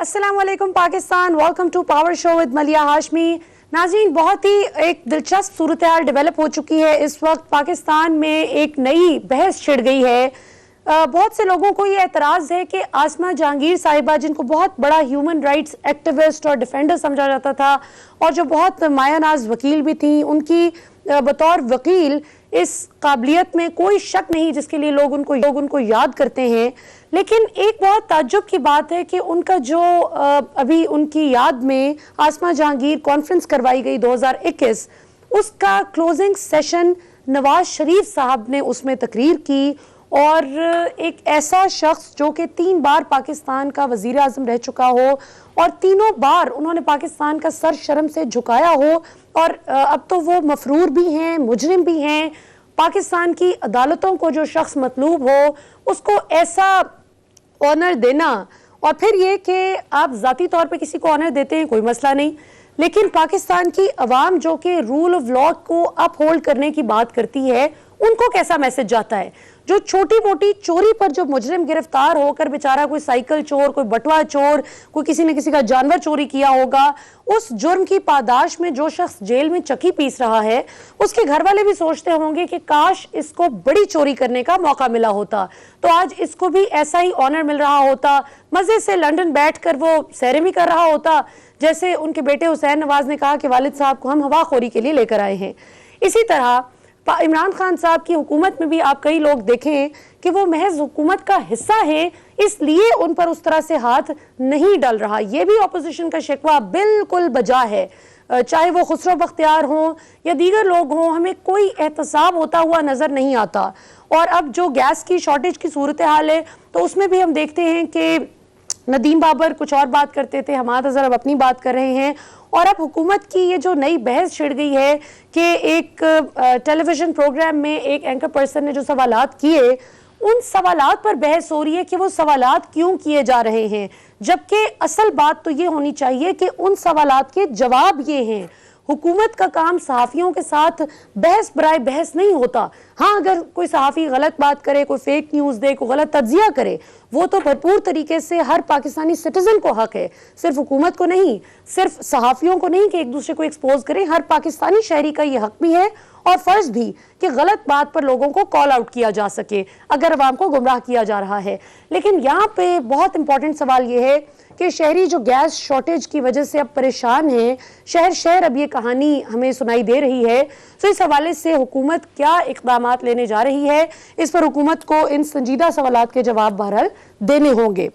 अस्सलाम वालेकुम Pakistan, welcome to power show with Maliha Hashmi. नाज़रीन, बहुत ही एक दिलचस्प सूरत हाल डेवलप हो चुकी है। इस वक्त पाकिस्तान में एक नई बहस छिड़ गई है। बहुत से लोगों को ये एतराज़ है कि आसमा जहांगीर साहिबा, जिनको बहुत बड़ा ह्यूमन राइट्स एक्टिविस्ट और डिफेंडर समझा जाता था और जो बहुत मायानाज वकील भी थी, उनकी बतौर वकील इस काबिलियत में कोई शक नहीं जिसके लिए लोग उनको याद करते हैं। लेकिन एक बहुत ताज्जुब की बात है कि उनका जो अभी उनकी याद में आसमा जहांगीर कॉन्फ्रेंस करवाई गई 2021, उसका क्लोजिंग सेशन नवाज शरीफ साहब ने उसमें तकरीर की और एक ऐसा शख्स जो कि 3 बार पाकिस्तान का वजीर आज़म रह चुका हो और तीनों बार उन्होंने पाकिस्तान का सर शर्म से झुकाया हो और अब तो वो मफरूर भी हैं, मुजरिम भी हैं। पाकिस्तान की अदालतों को जो शख्स मतलूब हो उसको ऐसा ऑनर देना, और फिर ये कि आप ज़ाती तौर पे किसी को ऑनर देते हैं कोई मसला नहीं, लेकिन पाकिस्तान की अवाम जो कि रूल ऑफ लॉ को अपहोल्ड करने की बात करती है, उनको कैसा मैसेज जाता है। जो छोटी मोटी चोरी पर जो मुजरिम गिरफ्तार होकर बेचारा कोई साइकिल चोर, कोई बटुआ चोर, कोई किसी ने किसी का जानवर चोरी किया होगा, उस जुर्म की पादाश में जो शख्स जेल में चक्की पीस रहा है, उसके घर वाले भी सोचते होंगे कि काश इसको बड़ी चोरी करने का मौका मिला होता, तो आज इसको भी ऐसा ही ऑनर मिल रहा होता, मजे से लंदन बैठकर वो सैरें भी कर रहा होता, जैसे उनके बेटे हुसैन नवाज ने कहा कि वालिद साहब को हम हवाखोरी के लिए लेकर आए हैं। इसी तरह इमरान खान साहब की हुकूमत में भी आप कई लोग देखें कि वो महज हुकूमत का हिस्सा है, इसलिए उन पर उस तरह से हाथ नहीं डल रहा। ये भी अपोजिशन का शिकवा बिल्कुल बजा है, चाहे वो खुसरो बख्तियार हों या दीगर लोग हों, हमें कोई एहतसाब होता हुआ नजर नहीं आता। और अब जो गैस की शॉर्टेज की सूरत हाल है, तो उसमें भी हम देखते हैं कि नदीम बाबर कुछ और बात करते थे, हमाद अजहर अब अपनी बात कर रहे हैं। और अब हुकूमत की ये जो नई बहस छिड़ गई है कि एक टेलीविजन प्रोग्राम में एक एंकर पर्सन ने जो सवालात किए, उन सवालात पर बहस हो रही है कि वो सवालात क्यों किए जा रहे हैं, जबकि असल बात तो ये होनी चाहिए कि उन सवालात के जवाब ये हैं। हुकूमत का काम सहाफ़ियों के साथ बहस बराए बहस नहीं होता। हाँ, अगर कोई सहाफ़ी गलत बात करे, कोई फेक न्यूज़ दे, कोई गलत तज्जिया करे, वो तो भरपूर तरीके से हर पाकिस्तानी सिटीजन को हक है, सिर्फ हुकूमत को नहीं, सिर्फ सहाफ़ियों को नहीं कि एक दूसरे को एक्सपोज करें। हर पाकिस्तानी शहरी का ये हक भी है और फ़र्ज भी कि गलत बात पर लोगों को कॉल आउट किया जा सके अगर अवाम को गुमराह किया जा रहा है। लेकिन यहाँ पे बहुत इंपॉर्टेंट सवाल ये है कि शहरी जो गैस शॉर्टेज की वजह से अब परेशान हैं, शहर शहर अब ये कहानी हमें सुनाई दे रही है। तो इस हवाले से हुकूमत क्या इक़दामात लेने जा रही है, इस पर हुकूमत को इन संजीदा सवालात के जवाब बहरहाल देने होंगे।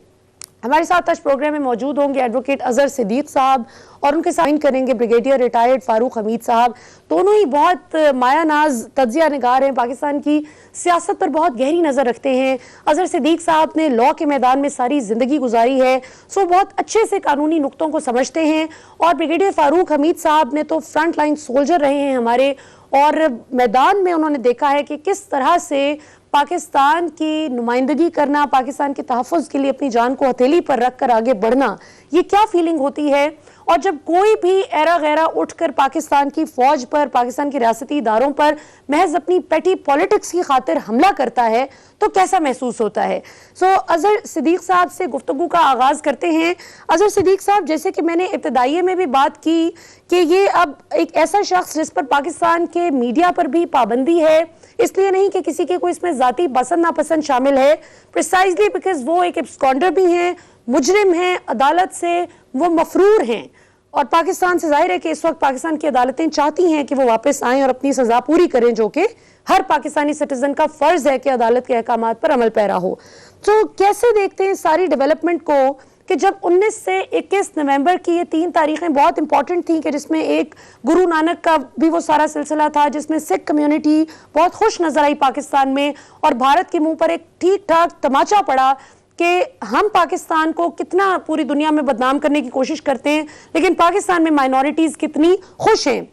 हमारे साथ आज प्रोग्राम में मौजूद होंगे एडवोकेट अजहर सिद्दीक साहब और उनके साथ करेंगे ब्रिगेडियर रिटायर्ड फारूक हमीद साहब। दोनों ही बहुत मायानाज तज्जिया निगार हैं, पाकिस्तान की सियासत पर बहुत गहरी नज़र रखते हैं। अजहर सिद्दीक साहब ने लॉ के मैदान में सारी ज़िंदगी गुजारी है, सो बहुत अच्छे से कानूनी नुक्तों को समझते हैं। और ब्रिगेडियर फारूक हमीद साहब ने तो फ्रंट लाइन सोल्जर रहे हैं हमारे, और मैदान में उन्होंने देखा है कि किस तरह से पाकिस्तान की नुमाइंदगी करना, पाकिस्तान के तहफ़्फ़ुज़ के लिए अपनी जान को हथेली पर रख कर आगे बढ़ना, ये क्या फीलिंग होती है। और जब कोई भी एरा गैरा उठकर पाकिस्तान की फ़ौज पर, पाकिस्तान के रियासती इदारों पर महज अपनी पेटी पॉलिटिक्स की खातिर हमला करता है, तो कैसा महसूस होता है। सो अजहर सिद्दीक साहब से गुफ्तगू का आगाज़ करते हैं। अजहर सिद्दीक साहब, जैसे कि मैंने इब्तदाइये में भी बात की कि ये अब एक ऐसा शख्स जिस पर पाकिस्तान के मीडिया पर भी पाबंदी है, इसलिए नहीं कि किसी के कोई इसमें ज़ाती पसंद नापसंद शामिल है, प्रिसाइजली बिकॉज वो एक एब्सकॉन्डर भी हैं, मुजरिम हैं, अदालत से वो मफरूर हैं। और पाकिस्तान से जाहिर है कि इस वक्त पाकिस्तान की अदालतें चाहती हैं कि वो वापस आएँ और अपनी सज़ा पूरी करें, जो कि हर पाकिस्तानी सिटीजन का फ़र्ज़ है कि अदालत के अहकामात पर अमल पैरा हो। तो कैसे देखते हैं सारी डेवलपमेंट को कि जब 19 से 21 नवंबर की ये 3 तारीखें बहुत इंपॉर्टेंट थी, कि जिसमें एक गुरु नानक का भी वो सारा सिलसिला था, जिसमें सिख कम्युनिटी बहुत खुश नजर आई पाकिस्तान में, और भारत के मुंह पर एक ठीक ठाक तमाचा पड़ा कि हम पाकिस्तान को कितना पूरी दुनिया में बदनाम करने की कोशिश करते हैं, लेकिन पाकिस्तान में माइनॉरिटीज़ कितनी खुश हैं।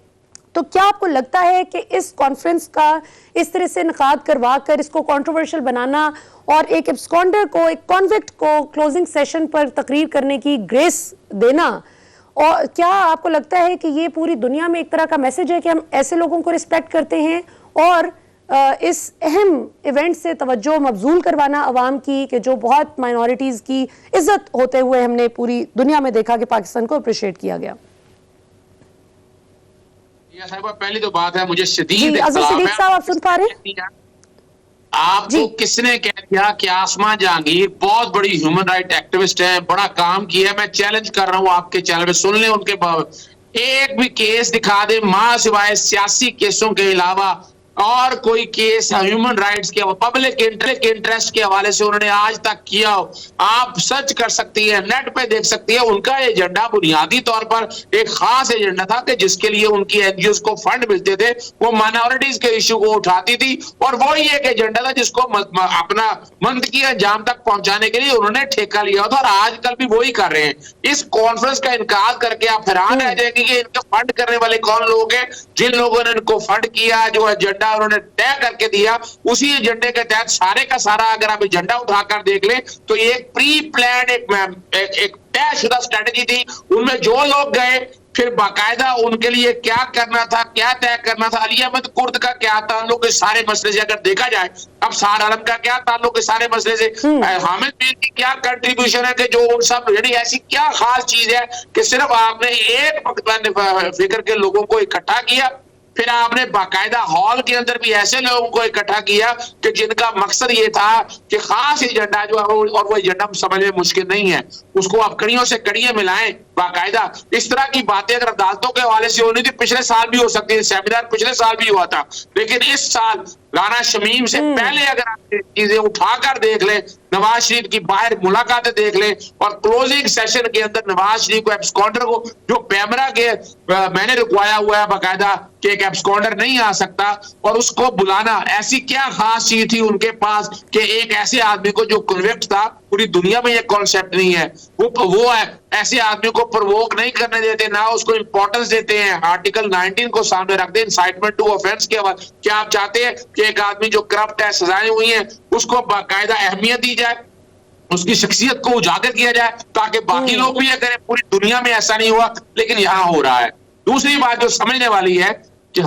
तो क्या आपको लगता है कि इस कॉन्फ्रेंस का इस तरह से इनकाद करवा कर इसको कंट्रोवर्शियल बनाना और एक एब्सकॉन्डर को, एक कॉन्विक्ट को क्लोजिंग सेशन पर तकरीर करने की ग्रेस देना, और क्या आपको लगता है कि ये पूरी दुनिया में एक तरह का मैसेज है कि हम ऐसे लोगों को रिस्पेक्ट करते हैं और इस अहम इवेंट से तवज्जो मबजूल करवाना अवाम की, कि जो बहुत माइनॉरिटीज़ की इज्जत होते हुए हमने पूरी दुनिया में देखा कि पाकिस्तान को अप्रिशिएट किया गया। पहली तो बात है, मुझे शदीद अज़र सिद्दीक साहब, आप सुन पा रहे हैं? आपको किसने कह दिया कि आसमा जहांगीर बहुत बड़ी ह्यूमन राइट एक्टिविस्ट है, बड़ा काम किया है? मैं चैलेंज कर रहा हूं आपके चैनल पे, सुन लें उनके एक भी केस दिखा दे मां सिवाय सियासी केसों के अलावा और कोई केस ह्यूमन राइट्स के पब्लिक इंटरेस्ट के हवाले से उन्होंने आज तक किया हो। आप सर्च कर सकती है, नेट पे देख सकती है। उनका एजेंडा बुनियादी तौर पर एक खास एजेंडा था कि जिसके लिए उनकी एनजीओ को फंड मिलते थे, वो माइनॉरिटीज के इश्यू को उठाती थी, और वही एक एजेंडा था जिसको अपना मंतकी अंजाम तक पहुंचाने के लिए उन्होंने ठेका लिया था, और आजकल भी वही कर रहे हैं। इस कॉन्फ्रेंस का इनकार करके आप हैरान रह जाएंगे कि इनके फंड करने वाले कौन लोग हैं। जिन लोगों ने इनको फंड किया, जो एजेंडा उन्होंने तय करके दिया, उसी एजेंडे के तहत सारे का सारा अगर आप एजेंडा उठाकर देख लें तो ये एक प्री प्लान, एक तयशुदा स्ट्रेटजी थी। उनमें जो लोग गए, फिर बाकायदा उनके लिए क्या करना था, क्या तय करना था। अली अहमद कुर्द का क्या ताल्लुक इस सारे मसले से अगर देखा जाए, अब सार आलम का क्या ताल्लुक इस सारे मसले से, हामिद मीर की क्या कंट्रीब्यूशन है, कि जो उन सब यानी ऐसी क्या खास चीज है कि सिर्फ आपने एक फिक्र के लोगों को इकट्ठा किया, फिर आपने बाकायदा हॉल के अंदर भी ऐसे लोगों को इकट्ठा किया कि जिनका मकसद ये था कि खास एजेंडा जो है, और वो एजेंडा समझने मुश्किल नहीं है, उसको आप कड़ियों से कड़ियां मिलाएं। बाकायदा इस तरह की बातें अगर अदालतों के हवाले से होनी थी, पिछले साल भी हो सकती है, सेमिनार पिछले साल भी हुआ था, लेकिन इस साल राना शमीम से पहले अगर आप चीजें उठाकर देख लें, नवाज शरीफ की बाहर मुलाकातें देख लें, और क्लोजिंग सेशन के अंदर नवाज शरीफ को, एब्सकॉन्डर को, जो पैमरा के मैंने रुकवाया हुआ है बाकायदा कि एक एब्सकॉन्डर नहीं आ सकता, और उसको बुलाना, ऐसी क्या खास चीज थी उनके पास कि एक ऐसे आदमी को जो कन्विक्ट था, पूरी दुनिया में ये कॉन्सेप्ट नहीं है, वो है ऐसे आदमी को प्रवोक नहीं करने देते, ना उसको इंपॉर्टेंस देते हैं। आर्टिकल 19 को सामने रख दे, इंसाइटमेंट टू ऑफेंस के बाद क्या आप चाहते हैं कि एक आदमी जो करप्ट है, सजाएं हुई हैं, उसको बाकायदा अहमियत दी जाए, उसकी शख्सियत को उजागर किया जाए, ताकि बाकी लोग भी ये करें। पूरी दुनिया में ऐसा नहीं हुआ, लेकिन यहाँ हो रहा है। दूसरी बात जो समझने वाली है कि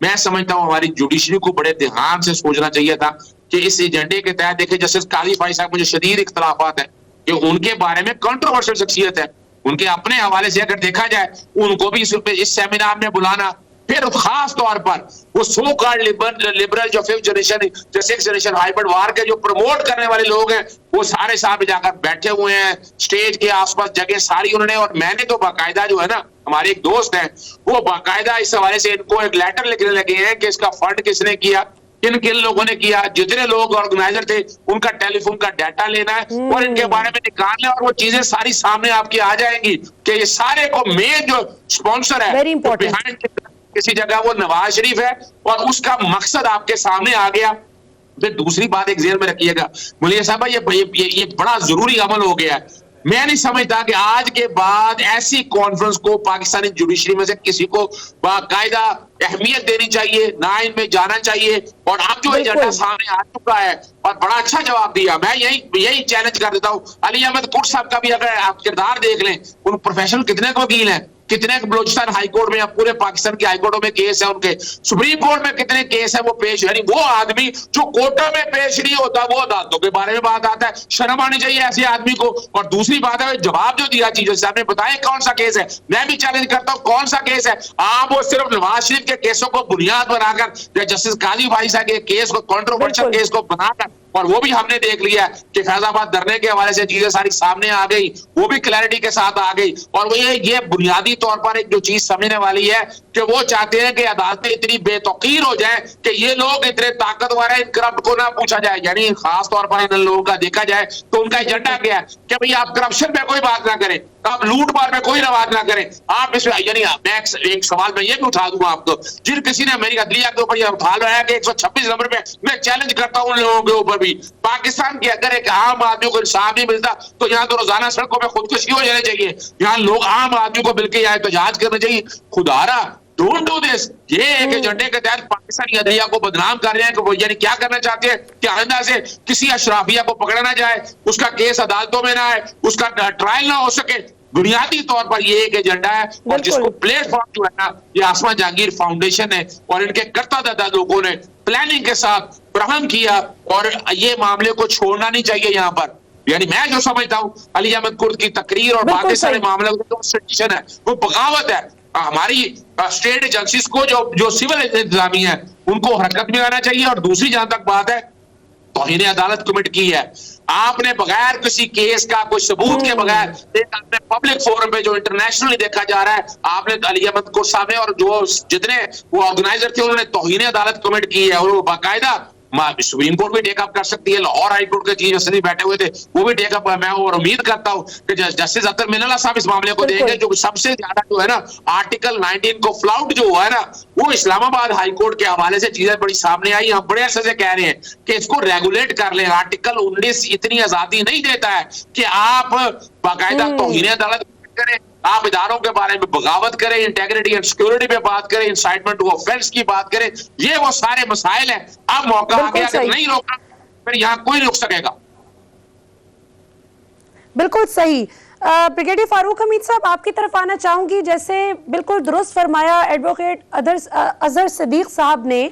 मैं समझता हूं हमारी जुडिशरी को बड़े ध्यान से सोचना चाहिए था कि इस एजेंडे के तहत, देखिए जस्टिस काली फाई साहब, मुझे शदीद इख्तलाफात है कि उनके बारे में कंट्रोवर्शियल शख्सियत है, उनके अपने हवाले से अगर देखा जाए, उनको भी इस सेमिनार में बुलाना, फिर खास तौर पर वो सो कॉल्ड लिबरल जो फिफ्थ जनरेशन हाइब्रिड वार के जो प्रमोट करने वाले लोग हैं, वो सारे साहब जाकर बैठे हुए हैं स्टेज के आसपास, जगह सारी उन्होंने, और मैंने तो बाकायदा जो है ना, हमारे एक दोस्त हैं, वो बाकायदा इस हवाले से इनको एक लेटर लिखने लगे हैं कि इसका फंड किसने किया, किन किन लोगों ने किया, जितने लोग ऑर्गेनाइजर थे उनका टेलीफोन का डाटा लेना है और इनके बारे में निकालना, और वो चीजें सारी सामने आपकी आ जाएंगी कि ये सारे को मेन जो स्पॉन्सर है बिहाइंड किसी जगह वो नवाज शरीफ है, और उसका मकसद आपके सामने आ गया। फिर दूसरी बात एक ज़हन में रखिएगा मुलिया साहब, ये बड़ा जरूरी अमल हो गया है। मैं नहीं समझता कि आज के बाद ऐसी कॉन्फ्रेंस को पाकिस्तानी जुडिशरी में से किसी को बाकायदा अहमियत देनी चाहिए, ना इनमें जाना चाहिए। और अब जो एजेंडा सामने आ चुका है, और बड़ा अच्छा जवाब दिया, मैं यही चैलेंज कर देता हूँ। अली अहमद कुर्द साहब का भी अगर आप किरदार देख लें, उन प्रोफेशनल कितने वकील हैं, कितने बलोचिस्तान हाईकोर्ट में या पूरे पाकिस्तान के हाईकोर्टों में केस है उनके, सुप्रीम कोर्ट में कितने केस है वो पेश, यानी वो आदमी जो कोर्टों में पेश नहीं होता वो अदालतों के बारे में बात आता है। शर्म आनी चाहिए ऐसे आदमी को। और दूसरी बात है, जवाब जो दिया चीजों से, आपने बताया कौन सा केस है, मैं भी चैलेंज करता हूँ कौन सा केस है। आप वो सिर्फ नवाज शरीफ के केसों को बुनियाद बनाकर, जस्टिस काली भाई साहब के केस को, कॉन्ट्रोवर्शियल केस को बनाकर, और वो भी हमने देख लिया कि फैजाबाद धरने के हवाले से चीजें सारी सामने आ गई, वो भी क्लैरिटी के साथ आ गई। और वो ये बुनियादी तौर पर एक जो चीज समझने वाली है कि वो चाहते हैं कि अदालतें इतनी बेतौकीर हो जाए कि ये लोग इतने ताकतवर है, इन करप्ट को ना पूछा जाए। यानी खास तौर पर इन लोगों का देखा जाए तो उनका एजेंडा क्या है कि भाई आप करप्शन में कोई बात ना करें, आप लूट मार में कोई बात ना करें, आप इसमें, यानी मैं एक सवाल मैं ये भी उठा दूंगा आपको, जिन किसी ने मेरी अदलिया के ऊपर उठा लो है कि 126 नंबर पे, मैं चैलेंज करता हूं उन लोगों के ऊपर भी, पाकिस्तान के अगर एक आम आदमी को इंसाफ नहीं मिलता तो यहाँ तो रोजाना सड़कों पे खुदकुशी हो जानी चाहिए, यहाँ लोग आम आदमी को मिलकर यहाँ एहतजाज करना चाहिए। खुदारा डोंट डू दिस। ये एक एजेंडे के तहत पाकिस्तानी अदलिया को बदनाम कर रहे हैं कि वो यानी क्या करना चाहते हैं कि आइंदा से किसी अशराफिया को पकड़ा ना जाए, उसका केस अदालतों में ना आए, उसका ट्रायल ना हो सके। बुनियादी तौर पर ये एक एजेंडा है, और जिसको प्लेटफॉर्म जो है ना, ये आसमा जहांगीर फाउंडेशन है और इनके कर्ता दादा लोगों ने प्लानिंग के साथ फ्राहम किया, और ये मामले को छोड़ना नहीं चाहिए यहाँ पर। यानी मैं जो समझता हूँ अली अहमद कुर्द की तकरीर और बिल्कुल बाकी सारे सही। मामले है, वो बगावत है। हमारी स्टेट एजेंसीज को जो सिविल इंतजामिया है उनको हरकत में आना चाहिए। और दूसरी जहां तक बात है, तौहीन अदालत कमिट की है, आपने बगैर किसी केस का कोई सबूत के बगैर आपने पब्लिक फोरम पे जो इंटरनेशनली देखा जा रहा है, आपने अली अहमद कुर्द साहब ने और जो जितने वो ऑर्गेनाइजर थे उन्होंने तौहीन अदालत कमिट की है, और वो बाकायदा सुप्रीम कोर्ट भी टेकअप कर सकती है, लाहौर हाई कोर्ट के चीफ जस्टिस बैठे हुए थे वो भी टेकअप। मैं और उम्मीद करता हूं कि जस्टिस अख्तर मिनल्ला साहब इस मामले को देखेंगे। जो सबसे ज्यादा जो है ना आर्टिकल 19 को फ्लाउट जो हुआ है ना, वो इस्लामाबाद हाई कोर्ट के हवाले से चीजें बड़ी सामने आई। हम बड़े अरसे से कह रहे हैं कि इसको रेगुलेट कर लें। आर्टिकल 19 इतनी आजादी नहीं देता है कि आप बाकायदा तौहीन अदालत करें, आप इदारों के बारे में बगावत करें, इंटेग्रिटी एंड सिक्योरिटी पे बात करें, इंसाइटमेंट टू ऑफेंस की बात करें। ये वो सारे मसाइल हैं। अब मौका आ गया, अगर नहीं रोका फिर यहाँ कोई नहीं रुक सकेगा। बिल्कुल सही। ब्रिगेडियर फारूक हमीद साहब, आपकी तरफ आना चाहूंगी। जैसे बिल्कुल दुरुस्त फरमाया एडवोकेट अजहर सिद्दीक साहब ने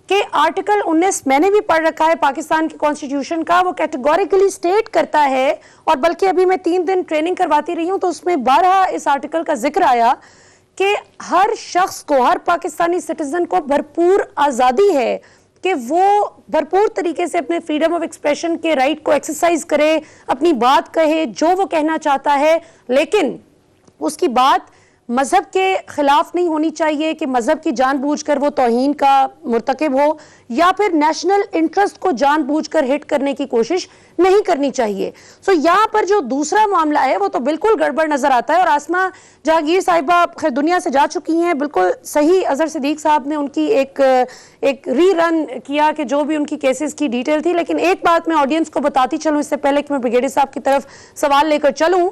कि आर्टिकल 19 मैंने भी पढ़ रखा है पाकिस्तान के कॉन्स्टिट्यूशन का, वो कैटेगोरिकली स्टेट करता है, और बल्कि अभी मैं 3 दिन ट्रेनिंग करवाती रही हूं तो उसमें 12 इस आर्टिकल का जिक्र आया कि हर शख्स को, हर पाकिस्तानी सिटीजन को भरपूर आज़ादी है कि वो भरपूर तरीके से अपने फ्रीडम ऑफ एक्सप्रेशन के राइट को एक्सरसाइज करे, अपनी बात कहे जो वो कहना चाहता है, लेकिन उसकी बात मजहब के खिलाफ नहीं होनी चाहिए कि मजहब की जानबूझकर वो तौहीन का मुर्तकिब हो, या फिर नेशनल इंटरेस्ट को जानबूझकर हिट करने की कोशिश नहीं करनी चाहिए। सो यहाँ पर जो दूसरा मामला है वो तो बिल्कुल गड़बड़ नजर आता है। और आसमा जहांगीर साहिबा खैर दुनिया से जा चुकी हैं, बिल्कुल सही अजहर सिद्दीक साहब ने उनकी एक रीरन किया कि जो भी उनकी केसेस की डिटेल थी। लेकिन एक बात मैं ऑडियंस को बताती चलूँ इससे पहले कि मैं ब्रिगेडियर साहब की तरफ सवाल लेकर चलूँ।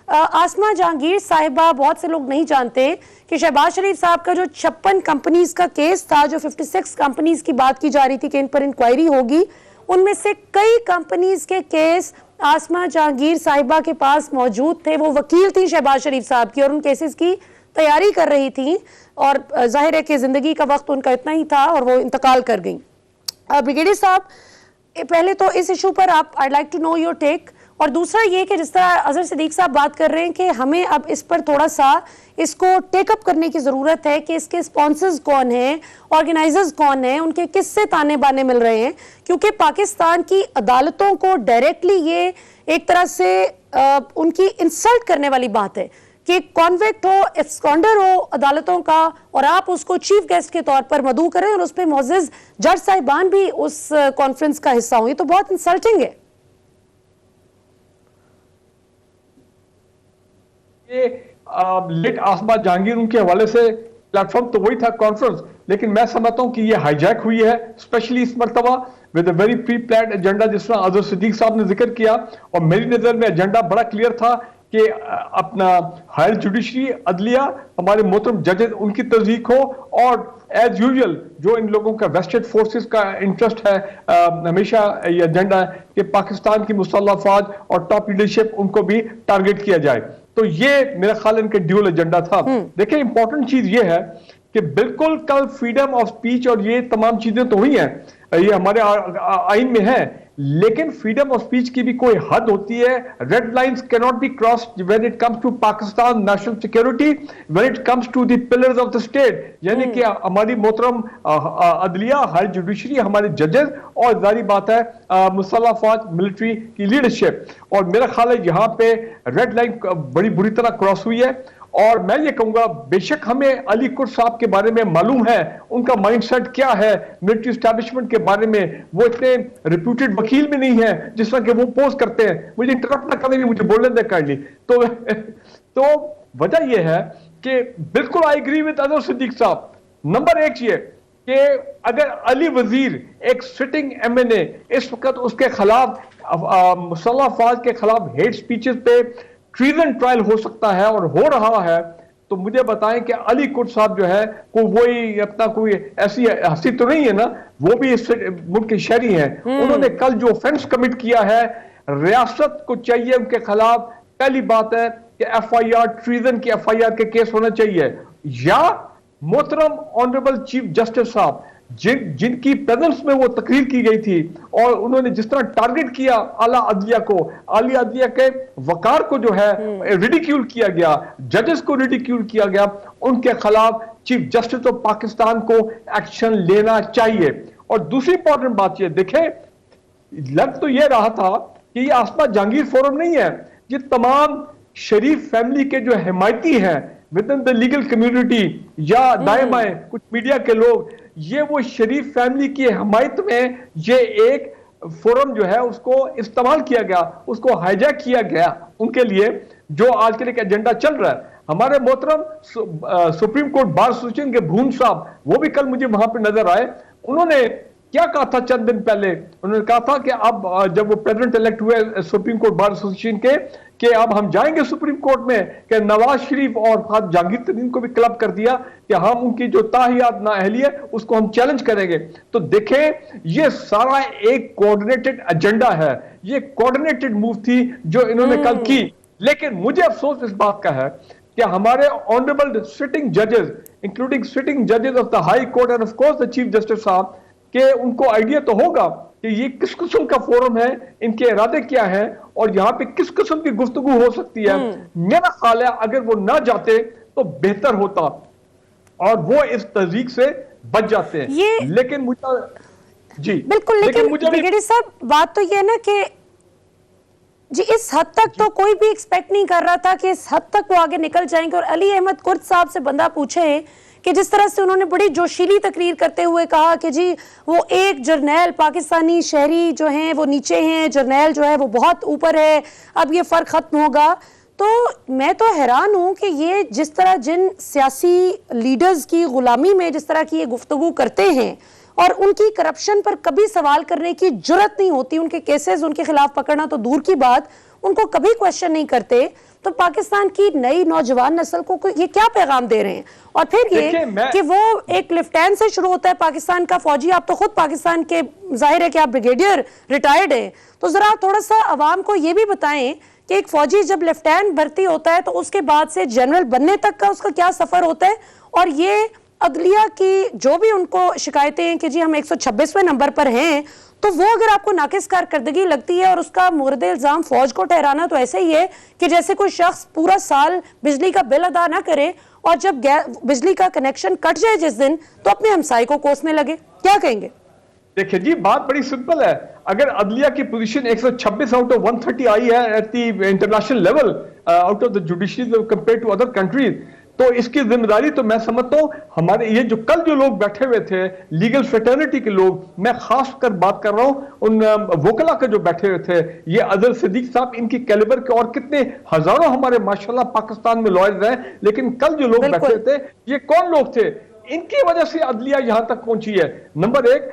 आसमा जहांगीर साहिबा, बहुत से लोग नहीं जानते कि शहबाज शरीफ साहब का जो 56 कंपनीज का केस था, जो 56 कंपनीज की बात की जा रही थी कि इन पर इंक्वायरी होगी, उनमें से कई कंपनीज के केस आसमा जहांगीर साहिबा के पास मौजूद थे। वो वकील थी शहबाज शरीफ साहब की और उन केसेस की तैयारी कर रही थी, और जाहिर है कि जिंदगी का वक्त उनका इतना ही था और वो इंतकाल कर गई। ब्रिगेडियर साहब, पहले तो इस इशू पर I like to know your take, और दूसरा ये कि जिस तरह अजहर सिद्दीक साहब बात कर रहे हैं कि हमें अब इस पर थोड़ा सा इसको टेकअप करने की ज़रूरत है कि इसके स्पॉन्सर्स कौन हैं, ऑर्गेनाइजर्स कौन हैं, उनके किससे ताने बाने मिल रहे हैं, क्योंकि पाकिस्तान की अदालतों को डायरेक्टली ये एक तरह से उनकी इंसल्ट करने वाली बात है कि कॉन्विक्ट हो, एब्सकॉन्डर हो अदालतों का, और आप उसको चीफ गेस्ट के तौर पर मदऊ करें और उस पर मोअज़्ज़ज़ जज साहिबान भी उस कॉन्फ्रेंस का हिस्सा हों। ये तो बहुत इंसल्टिंग है। लेट आसमा जहांगीर उनके हवाले से प्लेटफॉर्म तो वही था कॉन्फ्रेंस, लेकिन मैं समझता हूं कि ये हाईजैक हुई है, स्पेशली इस मरतबा with a very pre planned agenda, जिस तरह अजहर सिद्दीक साहब ने जिक्र किया। और मेरी नजर में एजेंडा बड़ा क्लियर था कि अपना हायर जुडिशरी, अदलिया, हमारे मोहतरम जजेस, उनकी तस्दीक हो, और एज यूजुअल जो इन लोगों का वेस्टेड फोर्सेस का इंटरेस्ट है, हमेशा ये एजेंडा है कि पाकिस्तान की मुसल्लह अफवाज और टॉप लीडरशिप उनको भी टारगेट किया जाए। तो ये मेरा ख्याल इनके ड्यूल एजेंडा था। देखिए, इंपॉर्टेंट चीज ये है कि बिल्कुल कल फ्रीडम ऑफ स्पीच और ये तमाम चीजें तो हुई हैं, ये हमारे आइन में है, लेकिन फ्रीडम ऑफ स्पीच की भी कोई हद होती है। Red lines can not be crossed when it comes to Pakistan national security, when it comes to the pillars of the state, यानी कि हमारी मोहतरम अदलिया, हायर जुडिशरी, हमारे जजेस, और जारी बात है मुसल्लह अफवाज, मिलिट्री की लीडरशिप। और मेरा ख्याल है यहाँ पे रेड लाइन बड़ी बुरी तरह क्रॉस हुई है। और मैं ये कहूंगा, बेशक हमें अली कुर्द साहब के बारे में मालूम है, उनका माइंडसेट क्या है मिलिट्री एस्टैब्लिशमेंट के बारे में, वो इतने रिप्यूटेड वकील भी नहीं है जिस तरह के वो पोस्ट करते हैं। मुझे इंटरप्ट ना करेंगे, मुझे बोलने दे काइंडली। तो वजह यह है कि बिल्कुल I agree with Azhar Siddique साहब। नंबर एक ये कि अगर अली वजीर एक सिटिंग एमएनए इस वक्त उसके खिलाफ मुसल्लह अफवाज के खिलाफ हेट स्पीचेस पे ट्रीजन ट्रायल हो सकता है और हो रहा है, तो मुझे बताएं कि अली कुर्द साहब जो है वही अपना कोई ऐसी हस्ती तो नहीं है ना, वो भी इस मुल्क के शहरी हैं। उन्होंने कल जो ऑफेंस कमिट किया है, रियासत को चाहिए उनके खिलाफ, पहली बात है कि एफआईआर, ट्रीजन की एफआईआर के केस होना चाहिए, या मोहतरम ऑनरेबल चीफ जस्टिस साहब जिनकी प्रेजेंस में वो तकरीर की गई थी और उन्होंने जिस तरह टारगेट किया आला अदलिया को, आला अदलिया के वकार को जो है रिडिक्यूल किया गया, जजेस को रिडिक्यूल किया गया, उनके खिलाफ चीफ जस्टिस ऑफ पाकिस्तान को एक्शन लेना चाहिए। और दूसरी इंपॉर्टेंट बात ये देखें, लग तो ये रहा था कि ये आसमा जहांगीर फोरम नहीं है, ये तमाम शरीफ फैमिली के जो हिमायती हैं with in the legal community या दाएं बाएं कुछ मीडिया के लोग, ये वो शरीफ फैमिली की हिमायत में ये एक फोरम जो है उसको इस्तेमाल किया गया, उसको हाईजैक किया गया उनके लिए, जो आजकल एक एजेंडा चल रहा है। हमारे मोहतरम सुप्रीम कोर्ट बार एसोसिएशन के भून साहब, वो भी कल मुझे वहां पे नजर आए। उन्होंने क्या कहा था चंद दिन पहले, उन्होंने कहा था कि अब जब वो प्रेसिडेंट इलेक्ट हुए सुप्रीम कोर्ट बार एसोसिएशन के, कि अब हम जाएंगे सुप्रीम कोर्ट में कि नवाज शरीफ और खास जहांगीर तरीन को भी क्लब कर दिया कि हम उनकी जो ताहियात नाअहली है उसको हम चैलेंज करेंगे। तो देखें, ये सारा एक कोऑर्डिनेटेड एजेंडा है, ये कोऑर्डिनेटेड मूव थी जो इन्होंने कल की। लेकिन मुझे अफसोस इस बात का है कि हमारे ऑनरेबल सिटिंग जजेस, इंक्लूडिंग सिटिंग जजेस of the high court end of course the chief justice साहब, कि उनको आइडिया तो होगा कि ये किस किस्म का फोरम है, इनके इरादे क्या हैं और यहाँ पे किस किस्म की गुफ्तगू हो सकती है। मेरा ख्याल है अगर वो ना जाते तो बेहतर होता और वो इस तहरीक से बच जाते हैं। लेकिन मुझे जी बिल्कुल, लेकिन ब्रिगेडियर साहब बात तो ये है ना कि जी इस हद तक तो कोई भी एक्सपेक्ट नहीं कर रहा था कि इस हद तक वो आगे निकल जाएंगे। और अली अहमद कुर्द साहब से बंदा पूछे कि जिस तरह से उन्होंने बड़ी जोशीली तकरीर करते हुए कहा कि जी वो एक जर्नैल पाकिस्तानी शहरी जो हैं वो नीचे हैं, जर्नैल जो है वो बहुत ऊपर है, अब ये फ़र्क ख़त्म होगा। तो मैं तो हैरान हूँ कि ये जिस तरह जिन सियासी लीडर्स की ग़ुलामी में जिस तरह की ये गुफ्तगू करते हैं और उनकी करप्शन पर कभी सवाल करने की जुर्रत नहीं होती, उनके केसेस उनके खिलाफ पकड़ना तो दूर की बात, उनको कभी क्वेश्चन नहीं करते, तो पाकिस्तान की नई नौजवान नस्ल को ये क्या पैगाम दे रहे हैं? और फिर ये कि वो एक लेफ्टिनेंट से शुरू होता है पाकिस्तान का फौजी, आप तो खुद पाकिस्तान के, जाहिर है कि आप ब्रिगेडियर रिटायर्ड हैं, तो जरा थोड़ा सा अवाम को ये भी बताएं कि एक फौजी जब लेफ्टिनेंट भर्ती होता है तो उसके बाद से जनरल बनने तक का उसका क्या सफर होता है। और ये अदलिया की जो भी उनको शिकायतें हैं कि जी हम 126वें नंबर पर हैं, तो वो अगर आपको नाकिस कारकर्दगी लगती है और उसका मुर्द इल्जाम फौज को ठहराना तो ऐसे ही है कि जैसे कोई शख्स पूरा साल बिजली का बिल अदा ना करे और जब बिजली का कनेक्शन कट जाए जिस दिन तो अपने हमसाये को कोसने लगे। क्या कहेंगे? देखिए जी, बात बड़ी सिंपल है। अगर अदलिया की पोजीशन 126 आउट ऑफ 130 आई है at the international level out of the judiciary compare to other countries, तो इसकी जिम्मेदारी तो मैं समझता हूं हमारे ये जो कल जो लोग बैठे हुए थे लीगल फ्रेटर्निटी के लोग, मैं खास कर बात कर रहा हूं उन वोकला के जो बैठे हुए थे, ये अजहर सिद्दीक साहब, इनकी कैलिबर के और कितने हजारों हमारे माशाल्लाह पाकिस्तान में लॉयर्स हैं, लेकिन कल जो लोग बैठे थे ये कौन लोग थे? इनकी वजह से अदलिया यहां तक पहुंची है। नंबर एक,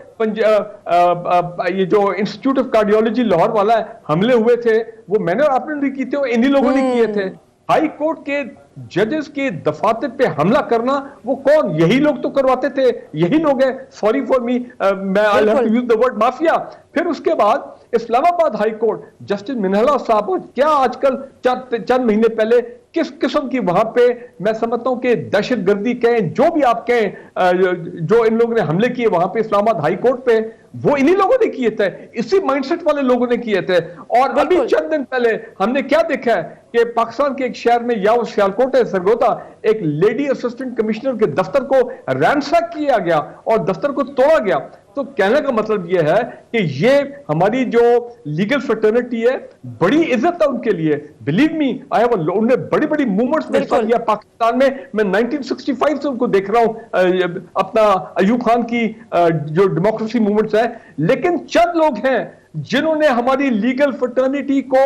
ये जो इंस्टीट्यूट ऑफ कार्डियोलॉजी लाहौर वाला हमले हुए थे, वो मैंने और आपने नहीं किए थे, इन्हीं लोगों ने किए थे। हाई कोर्ट के जजेस के दफातर पे हमला करना वो कौन? यही लोग तो करवाते थे, यही लोग हैं। सॉरी फॉर मी, मैं I have to use the word mafia. फिर उसके बाद Islamabad high court justice Minallah साहब, क्या आजकल चंद महीने पहले किस किस्म की वहां पे मैं समझता हूं कि दहशतगर्दी कहें, जो भी आप कहें, जो इन लोगों ने हमले किए वहां पे इस्लामाबाद हाई कोर्ट पे, वो इन्हीं लोगों ने किए थे, इसी माइंडसेट वाले लोगों ने किए थे। और अभी चंद दिन पहले हमने क्या देखा है कि पाकिस्तान के एक शहर में, या वो सियालकोट है, सरगोदा, एक लेडी असिस्टेंट कमिश्नर के दफ्तर को रैंसैक किया गया और दफ्तर को तोड़ा गया। तो कहने का मतलब यह है कि ये हमारी जो लीगल फ्रेटर्निटी है, बड़ी इज्जत है उनके लिए। बिलीव मी, आई हैव उन्होंने बड़ी बड़ी मूवमेंट्स में हिस्सा लिया पाकिस्तान में। मैं 1965 से उनको देख रहा हूं, अपना अयूब खान की जो डेमोक्रेसी मूवमेंट्स है। लेकिन चंद लोग हैं जिन्होंने हमारी लीगल फ्रेटर्निटी को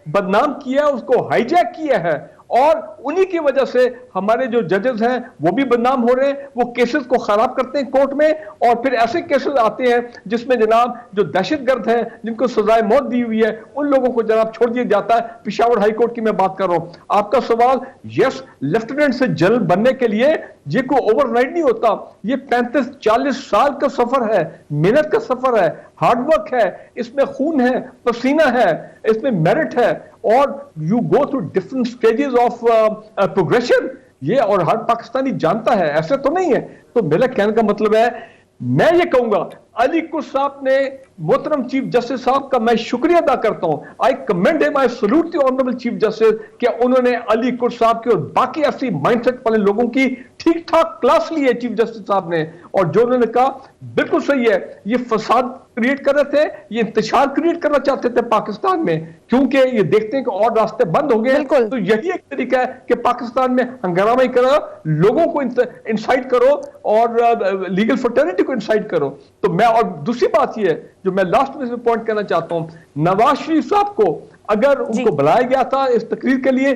बदनाम किया, उसको हाईजैक किया है, और उन्हीं की वजह से हमारे जो जजेस हैं वो भी बदनाम हो रहे हैं। वो केसेस को खराब करते हैं कोर्ट में, और फिर ऐसे केसेस आते हैं जिसमें जनाब जो दहशतगर्द हैं, जिनको सजाए मौत दी हुई है, उन लोगों को जनाब छोड़ दिया जाता है। पेशावर हाई कोर्ट की मैं बात कर रहा हूं। आपका सवाल, यस, लेफ्टिनेंट से जनरल बनने के लिए ये कोई ओवरनाइट नहीं होता। ये 35-40 साल का सफर है, मेहनत का सफर है, हार्डवर्क है, इसमें खून है, पसीना है, इसमें मेरिट है, और you go through different stages of progression. ये और हर पाकिस्तानी जानता है, ऐसे तो नहीं है। तो मेरा कहने का मतलब है मैं ये कहूंगा अली कुर्द साहब ने, मोहतरम चीफ जस्टिस साहब का मैं शुक्रिया अदा करता हूं, आई commend him, I salute the honourable chief justice कि उन्होंने अली कुर्द साहब की और बाकी ऐसी माइंडसेट वाले लोगों की ठीक ठाक क्लास ली है चीफ जस्टिस साहब ने, और जो उन्होंने कहा बिल्कुल सही है, ये फसाद क्रिएट कर रहे थे, ये इंतशार क्रिएट करना चाहते थे पाकिस्तान में, क्योंकि ये देखते हैं कि और रास्ते बंद होंगे, तो यही एक तरीका है कि पाकिस्तान में हंगामा ही करो, लोगों को इंसाइट करो और लीगल फ्रेटर्निटी को इंसाइट करो। तो मैं, और दूसरी बात ये है जो मैं लास्ट में पॉइंट करना चाहता हूं, नवाज शरीफ साहब को अगर उनको बुलाया गया था इस तकरीर के लिए,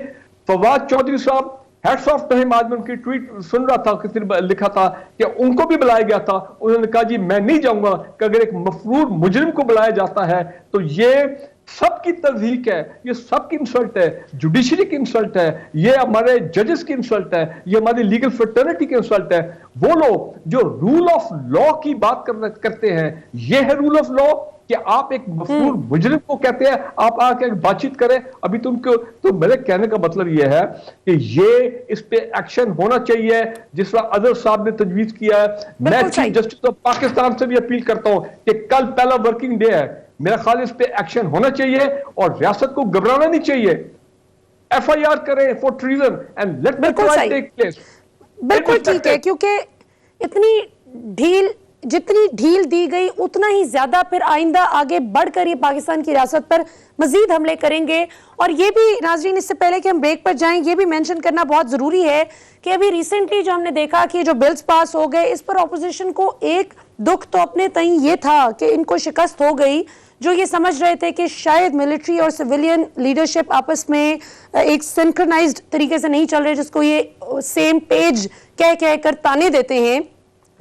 फवाद चौधरी साहब, हैट्स ऑफ टू हिम, आज मैं उनकी ट्वीट सुन रहा था, किसी ने लिखा था कि उनको भी बुलाया गया था, उन्होंने कहा जी मैं नहीं जाऊंगा, कि अगर एक मफरूर मुजरिम को बुलाया जाता है तो ये सबकी तज़हीक है, ये सबकी इंसल्ट है, जुडिशरी की इंसल्ट है, ये हमारे जजेस की इंसल्ट है, ये हमारी लीगल फ्रेटर्निटी की इंसल्ट है। वो लोग जो रूल ऑफ लॉ की बात करते हैं, ये है रूल ऑफ लॉ कि आप एक मफरूर मुजरिम को कहते हैं आप आके बातचीत करें। अभी तुमको, तो मेरे कहने का मतलब ये है कि ये इस पे एक्शन होना चाहिए जिस तरह अजहर साहब ने तजवीज किया है। मैं चीफ जस्टिस ऑफ पाकिस्तान से भी अपील करता हूं कि कल पहला वर्किंग डे है, मेरा ख्याल इस पे एक्शन होना चाहिए और रियासत को घबराना नहीं चाहिए। FIR करें for treason and let the trial take place. बिल्कुल ठीक है, क्योंकि इतनी जितनी ढील दी गई उतना ही ज्यादा फिर आइंदा आगे बढ़कर ये पाकिस्तान की रियासत पर मजीद हमले करेंगे। और ये भी नाज़रीन, इससे पहले कि हम ब्रेक पर जाएं, ये भी मेंशन करना बहुत जरूरी है कि अभी रिसेंटली जो हमने देखा कि जो बिल्स पास हो गए, इस पर ऑपोजिशन को एक दुख तो अपने तई ये था कि इनको शिकस्त हो गई, जो ये समझ रहे थे कि शायद मिलिट्री और सिविलियन लीडरशिप आपस में एक सिंक्रोनाइज्ड तरीके से नहीं चल रहे, जिसको ये सेम पेज कह कर ताने देते हैं,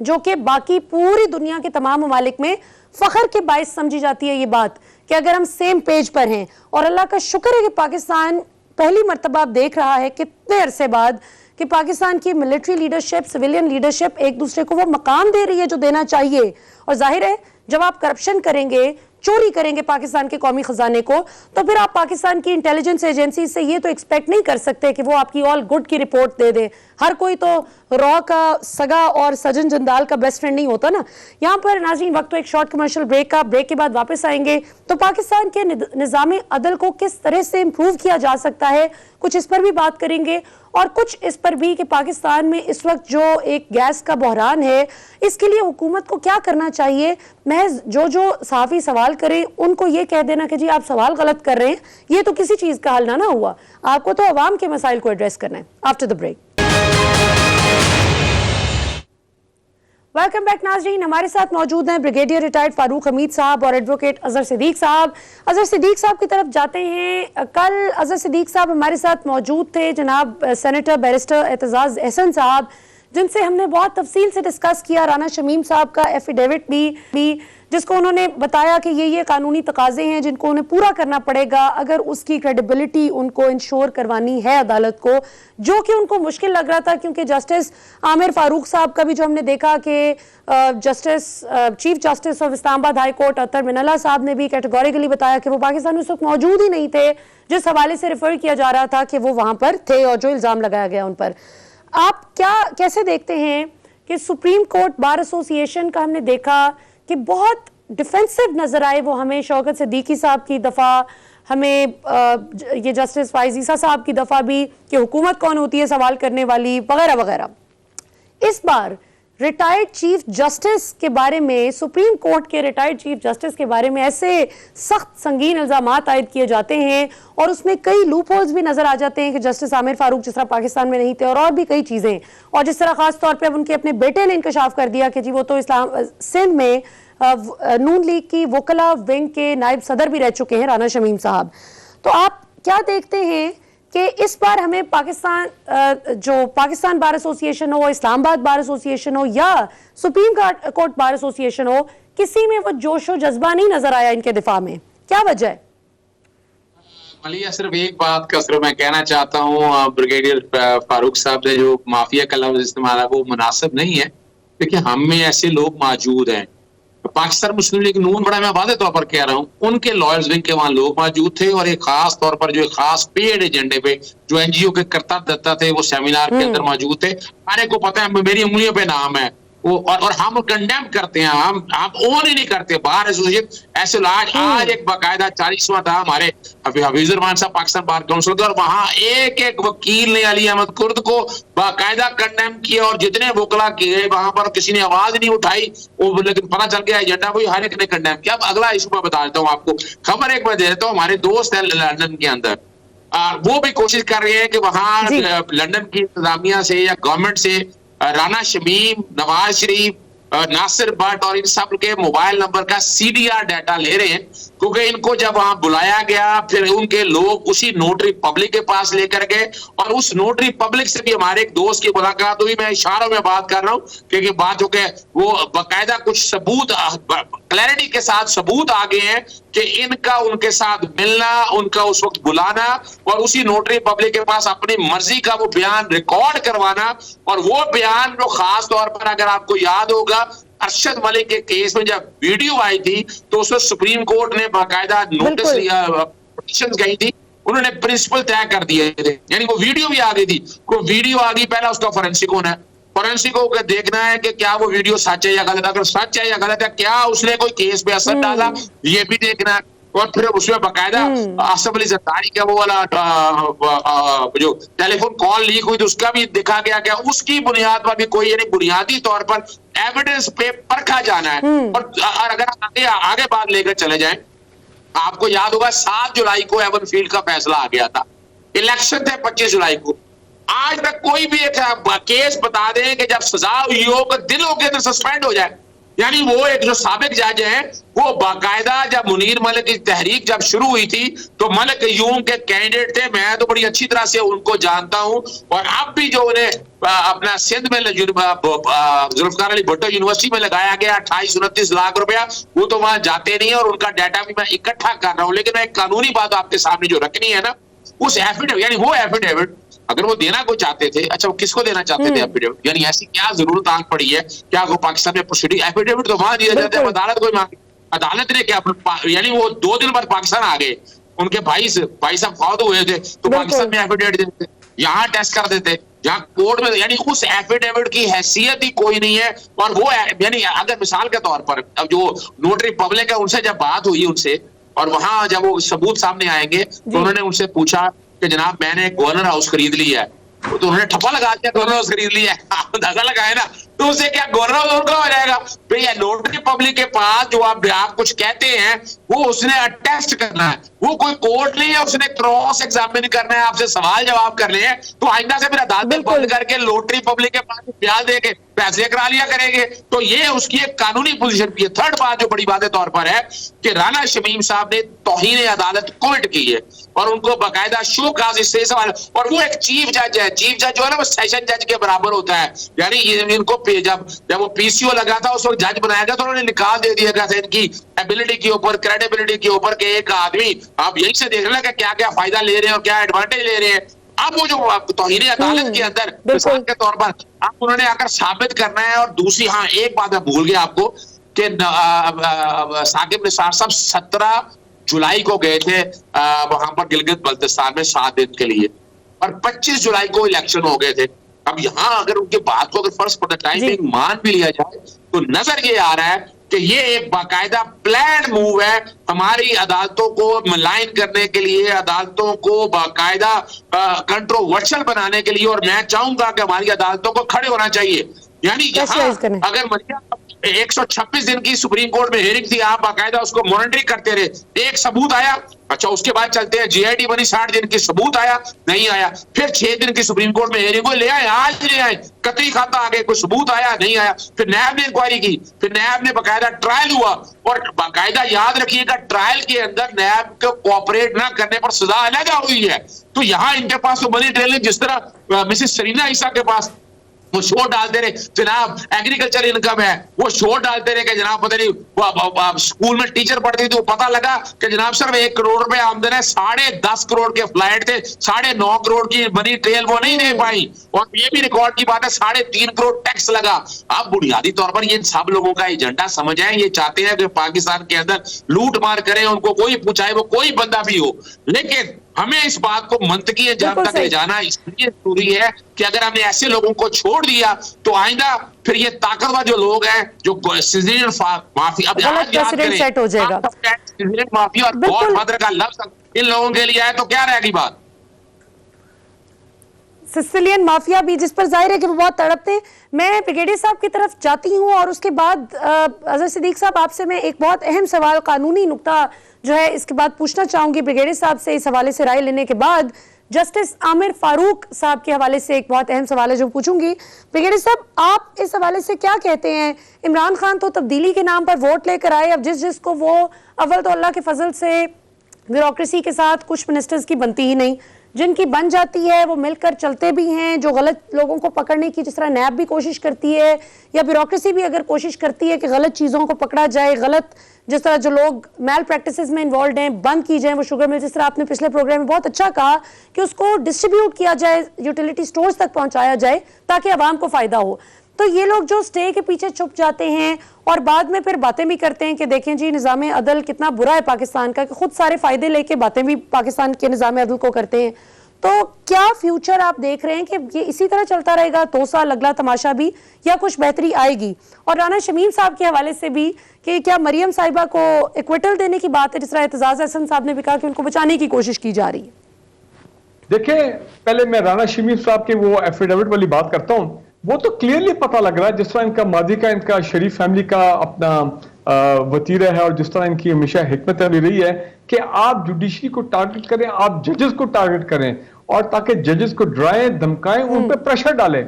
जो कि बाकी पूरी दुनिया के तमाम ममालिक में फख्र के बायस समझी जाती है ये बात कि अगर हम सेम पेज पर हैं। और अल्लाह का शुक्र है कि पाकिस्तान पहली मर्तबा देख रहा है कितने अरसे बाद कि पाकिस्तान की मिलिट्री लीडरशिप, सिविलियन लीडरशिप एक दूसरे को वो मकाम दे रही है जो देना चाहिए। और जाहिर है जब आप करप्शन करेंगे, चोरी करेंगे पाकिस्तान के कौमी खजाने को, तो फिर आप पाकिस्तान की इंटेलिजेंस एजेंसी से ये तो एक्सपेक्ट नहीं कर सकते कि वो आपकी ऑल गुड की रिपोर्ट दे दे। हर कोई तो रॉ का सगा और सजन जंदाल का बेस्ट फ्रेंड नहीं होता ना। यहाँ पर नाज़रीन वक्त तो एक शॉर्ट कमर्शियल ब्रेक का, ब्रेक के बाद वापस आएंगे तो पाकिस्तान के निज़ाम अदल को किस तरह से इम्प्रूव किया जा सकता है, कुछ इस पर भी बात करेंगे, और कुछ इस पर भी कि पाकिस्तान में इस वक्त जो एक गैस का बहरान है, इसके लिए हुकूमत को क्या करना चाहिए। महज जो सहाफ़ी सवाल करें उनको ये कह देना कि जी आप सवाल गलत कर रहे हैं, ये तो किसी चीज़ का हल ना हुआ, आपको तो अवाम के मसाइल को एड्रेस करना है। After the break welcome back नाज़रीन, हमारे साथ मौजूद हैं ब्रिगेडियर रिटायर्ड फारूक हमीद साहब और एडवोकेट अजहर सिद्दीक साहब। अजहर सिद्दीक साहब की तरफ जाते हैं। कल अजहर सिद्दीक साहब हमारे साथ मौजूद थे, जनाब सेनेटर बैरिस्टर एतजाज़ अहसन साहब, जिनसे हमने बहुत तफसील से डिस्कस किया राना शमीम साहब का एफिडेविट भी जिसको उन्होंने बताया कि ये कानूनी तकाजे हैं जिनको उन्हें पूरा करना पड़ेगा अगर उसकी क्रेडिबिलिटी उनको इंश्योर करवानी है अदालत को, जो कि उनको मुश्किल लग रहा था, क्योंकि जस्टिस आमिर फारूक साहब का भी जो हमने देखा कि chief justice of Islamabad high court Athar Minallah साहब ने भी कैटेगोरिकली बताया कि वो पाकिस्तान में उस वक्त मौजूद ही नहीं थे, जिस हवाले से रेफर किया जा रहा था कि वो वहां पर थे और जो इल्ज़ाम लगाया गया उन पर। आप कैसे देखते हैं कि सुप्रीम कोर्ट बार एसोसिएशन का हमने देखा कि बहुत डिफेंसिव नजर आए वो हमें, शौकत सिद्दीकी साहब की दफा, हमें ये जस्टिस फाइज ईसा साहब की दफा भी कि हुकूमत कौन होती है सवाल करने वाली, वगैरह वगैरह। इस बार रिटायर्ड चीफ जस्टिस के बारे में, सुप्रीम कोर्ट के रिटायर्ड चीफ जस्टिस के बारे में ऐसे सख्त संगीन इल्जामात आयद किए जाते हैं और उसमें कई लूप होल्स भी नजर आ जाते हैं कि जस्टिस आमिर फारूक जिस तरह पाकिस्तान में नहीं थे और भी कई चीजें, और जिस तरह खास तौर पे उनके अपने बेटे ने इंकशाफ कर दिया कि जी वो तो सिंध में नून लीग की वकला विंग के नायब सदर भी रह चुके हैं राना शमीम साहब। तो आप क्या देखते हैं कि इस बार हमें पाकिस्तान बार एसोसिएशन हो, इस्लामाबाद बार एसोसिएशन हो या सुप्रीम कोर्ट बार एसोसिएशन हो, किसी में वो जोश और जज्बा नहीं नजर आया इनके दिफा में, क्या वजह है? मलिया, सिर्फ एक बात का सिर्फ मैं कहना चाहता हूँ, ब्रिगेडियर फारूक साहब ने जो माफिया का लफ्ज इस्तेमाल है वो मुनासिब नहीं है, क्योंकि हम में ऐसे लोग मौजूद हैं। पाकिस्तान मुस्लिम लीग नून बड़ा, मैं वादे तौर पर कह रहा हूँ, उनके लॉयर्स विंग के वहां लोग मौजूद थे और एक खास तौर पर जो खास पेड एजेंडे पे जो एनजीओ के करता दत्ता थे वो सेमिनार के अंदर मौजूद थे। सारे को पता है, मेरी उंगलियों पे नाम है, और हम कंडेम करते हैं, हम ओन ही नहीं करते बार एसोसिएशन ऐसे। आज एक बाकायदा 40वां था हमारे हफीजुर रहमान साहब पाकिस्तान बार काउंसिल का, और वहां एक एक वकील ने अली अहमद कुर्द को बाकायदा कंडेम किया, और जितने वकला किए वहां पर किसी ने आवाज नहीं उठाई, वो लेकिन पता चल गया एजेंडा कोई हर एक ने कंडेम किया। अब अगला इशू मैं बता देता हूँ आपको, खबर एक मैं दे देता हूँ। हमारे दोस्त है लंदन के अंदर, वो भी कोशिश कर रहे हैं कि वहां लंदन की इंतजामिया से या गवर्नमेंट से राना शमीम, नवाज शरीफ, नासिर भट्ट और इन सब के मोबाइल नंबर का सीडीआर डाटा ले रहे हैं, क्योंकि इनको जब वहां बुलाया गया फिर उनके लोग उसी नोटरी पब्लिक के पास लेकर गए, और उस नोटरी पब्लिक से भी हमारे एक दोस्त की मुलाकात हुई। मैं इशारों में बात कर रहा हूं क्योंकि बात हो के वो बाकायदा कुछ सबूत, क्लैरिटी के साथ सबूत आ गए हैं कि इनका उनके साथ मिलना, उनका उस वक्त बुलाना और उसी नोटरी पब्लिक के पास अपनी मर्जी का वो बयान रिकॉर्ड करवाना, और वो बयान जो खास तौर पर अगर आपको याद होगा अरशद मलिक के केस में जब वीडियो आई थी तो उसमें सुप्रीम कोर्ट ने बाकायदा नोटिस लिया, पिटीशन गई थी, उन्होंने प्रिंसिपल तय कर दिए थे, यानी वो वीडियो भी आ गई थी। वो वीडियो आ गई, पहला उसका फोरेंसिक होना है, फोरेंसिक को देखना है कि क्या वो वीडियो सच है या गलत है, अगर सच है या गलत है, क्या उसने कोई केस पे असर डाला, ये भी देखना है। और फिर उसमें बाकायदा आसिफ अली जरदारी का वो वाला जो टेलीफोन कॉल लीक हुई थी उसका भी देखा गया, क्या उसकी बुनियाद पर भी कोई, यानी बुनियादी तौर पर एविडेंस पे परखा जाना है। और अगर आगे बात लेकर चले जाएं, आपको याद होगा 7 जुलाई को एवन फील्ड का फैसला आ गया था, इलेक्शन थे 25 जुलाई को। आज तक कोई भी एक केस बता दें कि जब सजा हुई हो दिनों के अंदर सस्पेंड हो जाए, यानी वो एक जो साबिक जज है वो बाकायदा जब मुनीर मलिक की तहरीक जब शुरू हुई थी तो मलिक यूम के कैंडिडेट थे, मैं तो बड़ी अच्छी तरह से उनको जानता हूं, और अब भी जो उन्हें अपना सिंध में जुल्फकार अली भुट्टो यूनिवर्सिटी में लगाया गया 28-29 लाख रुपया, वो तो वहां जाते नहीं है और उनका डाटा भी मैं इकट्ठा कर रहा हूं। लेकिन मैं एक कानूनी बात आपके सामने जो रखनी है ना, उस एफिडेविट, यानी वो एफिडेविट अगर वो देना को चाहते थे, अच्छा वो किसको देना चाहते थे एफिडेविट, यानी ऐसी क्या जरूरत आंख पड़ी है, क्या वो पाकिस्तान में प्रोसीडिंग एफिडेविट तो वहां दिया जाता है, अदालत को मांगे, अदालत ने क्या, यानी वो 2 दिन बाद पाकिस्तान आ गए, उनके भाई साहब फौत हुए थे तो पाकिस्तान में एफिडेविट देते, यहाँ टेस्ट कर देते, यहाँ कोर्ट में, यानी उस एफिडेविट की हैसियत ही कोई नहीं है। और वो यानी अगर मिसाल के तौर पर अब जो नोटरी पब्लिक है उनसे जब बात हुई उनसे, और वहां जब वो सबूत सामने आएंगे तो उन्होंने उनसे पूछा कि जनाब मैंने गवर्नर हाउस खरीद लिया है, तो उन्होंने ठप्पा लगा दिया गवर्नर हाउस खरीद लिया है, अंदाजा लगाए ना, तो उसे क्या गवर्नर हाउस उनका हो जाएगा? भैया नोटरी पब्लिक के पास जो आप कुछ कहते हैं वो उसने अटेस्ट करना है, वो कोई कोर्ट नहीं है, उसने क्रॉस एग्जामिन करना है, आपसे सवाल जवाब करने हैं, तो आइंदा से फिर अदालत बंद करके नोटरी पब्लिक के पास ब्याज देके फैसले करा लिया करेंगे। तो ये उसकी एक कानूनी पोजीशन भी है। थर्ड बात जो बड़ी बात तौर पर है कि राना शमीम साहब ने तौहीन अदालत कमिट की है और उनको बाकायदा शो काज इससे सवाल, और वो एक चीफ जज है, चीफ जज जो है ना वो सेशन जज के बराबर होता है, यानी इनको जब वो पीसीओ लगा था उस वक्त जज बनाया गया तो उन्होंने निकाल दे दिया गया था इनकी एबिलिटी के ऊपर, क्रेडिबिलिटी के ऊपर के एक आदमी आप यही से देख लें क्या क्या फायदा ले रहे हैं और क्या एडवांटेज ले रहे हैं। अब वो जो तौहीन अदालत के अंदर मिसाल के तौर पर आप उन्होंने आकर साबित करना है। और दूसरी, हाँ एक बात मैं भूल गया आपको कि साकिब निसार साहब 17 जुलाई को गए थे वहां पर गिलगित बल्तिस्तान में 7 दिन के लिए, और 25 जुलाई को इलेक्शन हो गए थे। अब यहाँ अगर उनकी बात को अगर फर्स्ट फॉर द टाइमिंग मान भी लिया जाए तो नजर ये आ रहा है कि ये एक बाकायदा प्लान मूव है हमारी अदालतों को मलाइन करने के लिए, अदालतों को बाकायदा कंट्रोवर्शियल बनाने के लिए। और मैं चाहूंगा कि हमारी अदालतों को खड़े होना चाहिए, यानी अगर 126 दिन की सुप्रीम कोर्ट में हियरिंग थी, आप बाकायदा उसको मॉनिटरिंग करते रहे, एक सबूत आया, अच्छा उसके बाद चलते हैं जीआईडी बनी 60 दिन की, सबूत आया नहीं आया, फिर 6 दिन की सुप्रीम कोर्ट में हियरिंग ले आए, आज ले आए, कतई खाता आ गए, कोई सबूत आया नहीं आया, फिर नैब ने इंक्वायरी की, फिर नैब ने बाकायदा ट्रायल हुआ, और बाकायदा याद रखिएगा ट्रायल के अंदर नैब को कोऑपरेट ना करने पर सजा अलग हुई है। तो यहाँ इनके पास तो मनी ट्रेलिंग, जिस तरह मिसेस सरीना ईसा के पास वो शो डालते रहे जनाब एग्रीकल्चर इनकम है, वो शो डालते रहे कि जनाब पता नहीं स्कूल में टीचर पढ़ती थी, वो पता लगा कि जनाब सिर्फ 1 करोड़ रुपए आमदन है, 10.5 करोड़ के फ्लाइट थे, 9.5 करोड़ की मनी ट्रेल वो नहीं दे पाई, और ये भी रिकॉर्ड की बात है 3.5 करोड़ टैक्स लगा। अब बुनियादी तौर पर ये सब लोगों का एजेंडा समझ आए, ये चाहते हैं कि पाकिस्तान के अंदर लूट मार करें, उनको कोई पूछाए वो कोई बंदा भी हो, लेकिन हमें इस बात को मंतकीय जान बिल्कुल तक ले सही। जाना इसलिए जरूरी है कि अगर हमने ऐसे लोगों को छोड़ दिया तो आइंदा फिर ये ताकतवर जो लोग हैं, जो सिजिलियन माफिया, अब गलत आज याद precedent करें, set हो जाएगा। सिजिलियन माफिया और बिल्कुल। गॉडफादर का लफ्ज इन लोगों के लिए आए तो क्या रहेगी बात। सिसिलियन माफिया भी, जिस पर जाहिर है कि वो बहुत तड़पते हैं। मैं ब्रिगेडियर साहब की तरफ जाती हूं और उसके बाद अजहर सिद्दीक साहब, आपसे मैं एक बहुत अहम सवाल, कानूनी नुक्ता जो है इसके बाद पूछना चाहूंगी ब्रिगेडियर साहब से। इस हवाले से राय लेने के बाद जस्टिस आमिर फारूक साहब के हवाले से एक बहुत अहम सवाल है जो पूछूंगी। ब्रिगेडियर साहब, आप इस हवाले से क्या कहते हैं? इमरान खान तो तब्दीली के नाम पर वोट लेकर आए, अब जिसको वो अव्वल तो अल्लाह के फजल से ब्यूरोक्रेसी के साथ कुछ मिनिस्टर्स की बनती ही नहीं, जिनकी बन जाती है वो मिलकर चलते भी हैं, जो गलत लोगों को पकड़ने की जिस तरह नैब भी कोशिश करती है या ब्यूरोक्रेसी भी अगर कोशिश करती है कि गलत चीज़ों को पकड़ा जाए, गलत जिस तरह जो लोग मैल प्रैक्टिसेस में इन्वॉल्व हैं बंद की जाए वो शुगर मिल, जिस तरह आपने पिछले प्रोग्राम में बहुत अच्छा कहा कि उसको डिस्ट्रीब्यूट किया जाए, यूटिलिटी स्टोर्स तक पहुंचाया जाए ताकि आवाम को फ़ायदा हो। तो ये लोग जो स्टे के पीछे छुप जाते हैं और बाद में फिर बातें भी करते हैं कि देखें जी निज़ाम अदल कितना बुरा है पाकिस्तान का, कि खुद सारे फायदे लेके बातें भी पाकिस्तान के निज़ाम अदल को करते हैं। तो क्या फ्यूचर आप देख रहे हैं कि ये इसी तरह चलता रहेगा 2 साल अगला तमाशा भी, या कुछ बेहतरी आएगी? और राना शमीम साहब के हवाले से भी कि क्या मरियम साहिबा को इक्विटल देने की बात है, जिस तरह एतजाज हसन साहब ने भी कहा कि उनको बचाने की कोशिश की जा रही है? देखिए, पहले मैं राना शमीम साहब के वो एफिडेविट वाली बात करता हूँ। वो तो क्लियरली पता लग रहा है जिस तरह इनका माजी का, इनका शरीफ फैमिली का अपना वतीरा है और जिस तरह इनकी हमेशा हिकमत अमली रही है कि आप जुडिशरी को टारगेट करें, आप जजेस को टारगेट करें और ताकि जजेस को डराएं, धमकाएं, उन पर प्रेशर डालें।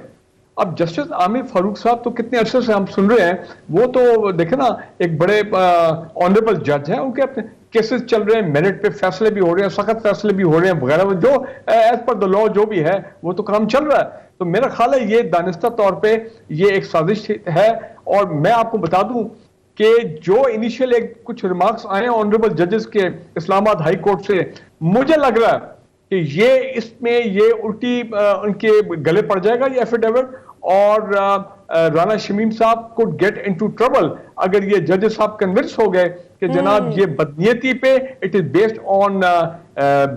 अब जस्टिस आमिर फारूक साहब तो कितने अरसे से हम सुन रहे हैं, वो तो देखे ना एक बड़े ऑनरेबल जज हैं, उनके अपने केसेस चल रहे हैं, मेरिट पे फैसले भी हो रहे हैं, सख्त फैसले भी हो रहे हैं वगैरह, जो एज पर द लॉ जो भी है वो तो काम चल रहा है। तो मेरा ख्याल है ये दानिस्ता तौर पे ये एक साजिश है। और मैं आपको बता दूं कि जो इनिशियल एक कुछ रिमार्क्स आए ऑनरेबल जजेस के इस्लामाबाद हाई कोर्ट से, मुझे लग रहा है कि ये इसमें ये उल्टी उनके गले पड़ जाएगा ये एफिडेविट, और राना शमीम साहब कुड गेट इनटू ट्रबल अगर ये जजेस साहब कन्विंस हो गए कि जनाब ये बदनीयती पे it is based on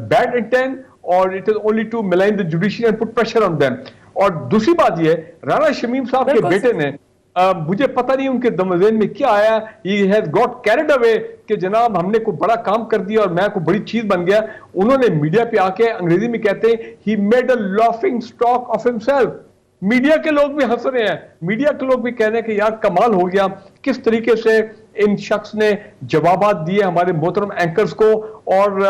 bad intent और it is only to malign the judiciary and put pressure on them. और दूसरी बात ये, राना शमीम साहब के बेटे ने मुझे पता नहीं उनके दमज़ेन में क्या आया, he has got carried away कि जनाब हमने को बड़ा काम कर दिया और मैं को बड़ी चीज बन गया। उन्होंने मीडिया पे आके, अंग्रेजी में कहते हैं he made a laughing stock of himself. Media के लोग भी हंस रहे हैं, मीडिया के लोग भी कह रहे हैं कि यार कमाल हो गया, किस तरीके से इन शख्स ने जवाबात दिए हमारे मोहतरम एंकर्स को, और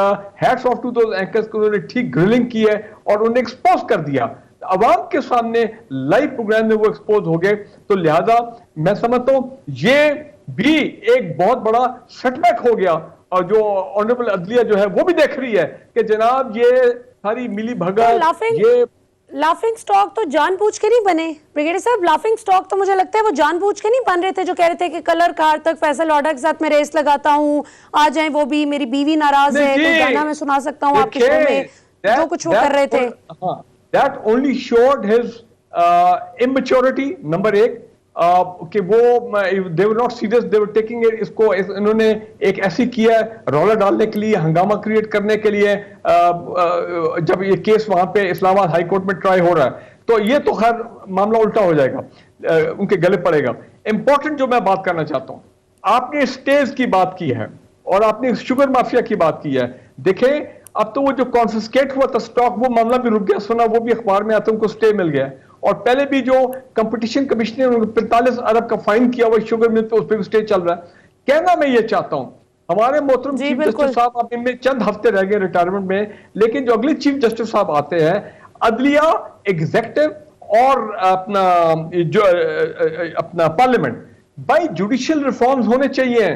hats off to those anchors को, उन्होंने ठीक ग्रिलिंग की है और उन्हें एक्सपोज कर दिया अवाम के सामने, लाइव प्रोग्राम में वो एक्सपोज हो गए। तो लिहाजा मैं समझता हूं ये भी एक बहुत बड़ा सेटबैक हो गया, और जो ऑनरेबल अदलिया जो है वो भी देख रही है कि जनाब ये सारी मिली भगत, ये लाफिंग स्टॉक तो जानबूझ के नहीं बने ब्रिगेडियर साहब। लाफिंग स्टॉक तो मुझे लगता है वो जानबूझ के नहीं बन रहे थे, जो कह रहे थे कि कलर कार तक फैसल ऑर्डर के साथ मैं रेस लगाता हूँ, आ जाए वो भी, मेरी बीवी नाराज है तो गाना मैं सुना सकता हूँ आपके शो में, जो कुछ वो कर रहे थे। That only showed his immaturity, number एक, कि वो they were not serious, they were taking it, इसको इन्होंने एक ऐसी किया रौला डालने के लिए, हंगामा क्रिएट करने के लिए, जब ये केस वहां पे इस्लामाबाद हाई कोर्ट में ट्राई हो रहा है, तो ये तो खैर मामला उल्टा हो जाएगा, उनके गले पड़ेगा। इंपॉर्टेंट जो मैं बात करना चाहता हूं, आपने स्टेज की बात की है और आपने शुगर माफिया की बात की है। देखें, अब तो वो जो कॉन्फिस्केट हुआ था स्टॉक, वो मामला भी रुक गया, सुना वो भी अखबार में आता, उनको स्टे मिल गया। और पहले भी जो कंपटीशन कमिश्नर ने 45 अरब का फाइन किया हुआ शुगर मिल पे, उस पर भी स्टे चल रहा है। कहना मैं ये चाहता हूं, हमारे मोहतरम चीफ जस्टिस साहब, अब इनमें चंद हफ्ते रह गए रिटायरमेंट में, लेकिन जो अगले चीफ जस्टिस साहब आते हैं, अदलिया, एग्जीक्यूटिव और अपना पार्लियामेंट, बाई जुडिशियल रिफॉर्म्स होने चाहिए।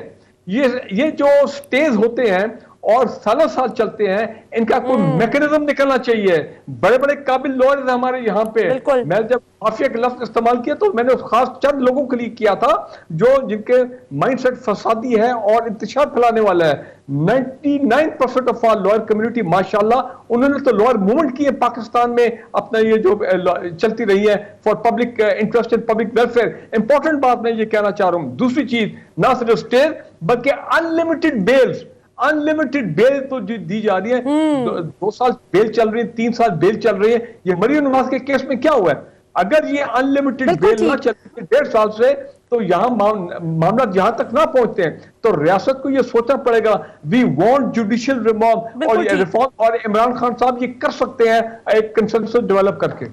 ये जो स्टेज होते हैं और सालों साल चलते हैं, इनका कोई मैकेनिज्म निकलना चाहिए। बड़े बड़े काबिल लॉयर्स हमारे यहाँ पे, मैं जब माफिया के लफ्ज इस्तेमाल किया तो मैंने खास चंद लोगों के लिए किया था जो जिनके माइंडसेट फसादी है और इंतशार फैलाने वाला है। 99% ऑफ आवर लॉयर कम्युनिटी माशाल्लाह, उन्होंने तो लॉयर मूवमेंट की है पाकिस्तान में, अपना ये जो चलती रही है for public interest in public welfare. Important बात मैं ये कहना चाह रहा हूं। दूसरी चीज, ना सिर्फ स्टे बल्कि अनलिमिटेड बेल्स, अनलिमिटेड बेल तो दी जा रही है। 2 साल बेल चल रही है, 3 साल बेल चल रही है। ये मरियम नवाज के केस में क्या हुआ है? अगर ये अनलिमिटेड बेल ना चलती 1.5 साल से, तो यहाँ मामला जहां तक ना पहुंचते हैं, तो रियासत को ये सोचना पड़ेगा। वी वांट जुडिशियल रिफॉर्म, और ये रिफॉर्म और इमरान खान साहब ये कर सकते हैं एक कंसेंसस डेवलप करके।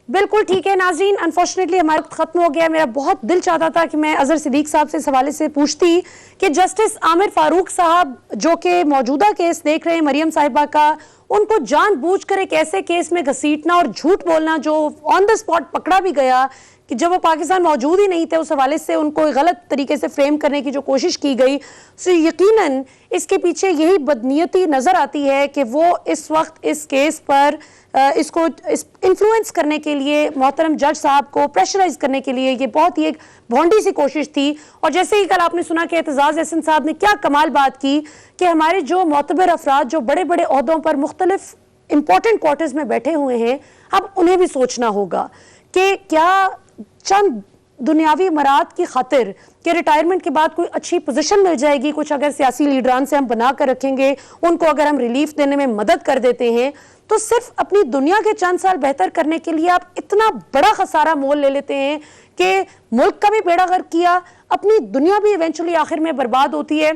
बिल्कुल ठीक है नाज़रीन, अनफॉर्चुनेटली हमारा वक्त खत्म हो गया। मेरा बहुत दिल चाहता था कि मैं अजहर सिद्दीक साहब से इस हवाले से पूछती कि जस्टिस आमिर फारूक साहब जो कि मौजूदा केस देख रहे हैं मरियम साहिबा का, उनको जानबूझकर एक ऐसे केस में घसीटना और झूठ बोलना जो ऑन द स्पॉट पकड़ा भी गया कि जब वो पाकिस्तान मौजूद ही नहीं थे, उस हवाले से उनको गलत तरीके से फ्रेम करने की जो कोशिश की गई, सो यकीनन इसके पीछे यही बदनीयती नजर आती है कि वो इस वक्त इस केस पर इसको इन्फ्लुएंस करने के लिए, मोहतरम जज साहब को प्रेशराइज करने के लिए, ये बहुत ही एक भोंडी सी कोशिश थी। और जैसे ही कल आपने सुना कि एतजाज अहसन साहब ने क्या कमाल बात की कि हमारे जो मोतबर अफराद जो बड़े बड़े ओहदों पर मुख्तलिफ इंपॉर्टेंट क्वार्टर्स में बैठे हुए हैं, अब उन्हें भी सोचना होगा कि क्या चंद दुनियावी मराद की खातिर कि रिटायरमेंट के बाद कोई अच्छी पोजीशन मिल जाएगी, कुछ अगर सियासी लीडरान से हम बना कर रखेंगे, उनको अगर हम रिलीफ देने में मदद कर देते हैं, तो सिर्फ अपनी दुनिया के चंद साल बेहतर करने के लिए आप इतना बड़ा खसारा मोल ले लेते हैं कि मुल्क का भी बेड़ा गर्क किया, अपनी दुनिया भी इवेंचुअली आखिर में बर्बाद होती है